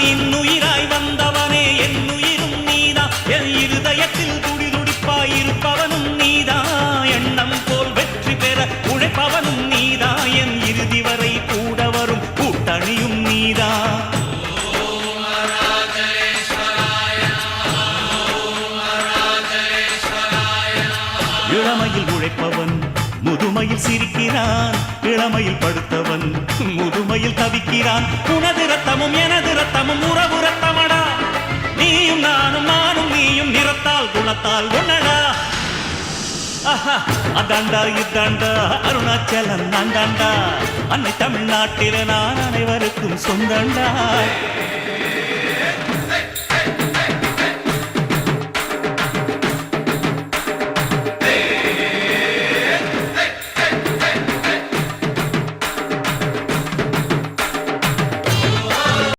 இன்னுயிராய் வந்தவனே என்னுயிரும் நீதான் என் இருதயத்தில் துடிதுடிப்பாயிருப்பவனும் நீதான் எண்ணம் போல் வெற்றி பெற உழைப்பவனும் நீதான் என் இறுதி வரை கூட வரும் கூட்டணியும் நீதான் இளமையில் உழைப்பவன் முதுமையில் சிரிக்கிறான் இளமையில் படுத்தவன் முதுமையில் தவிக்கிறான் உனது ரத்தமும் எனது ரத்தமும் உறவு ரத்தமடா நீயும் நானும் நானும் நீயும் நிறத்தால் குணத்தால் ஒன்னடா அதாண்டா இதாண்டா அருணாச்சலம் நான்தாண்டா அன்னை தமிழ்நாட்டில நான் அனைவருக்கும் சொந்தண்டா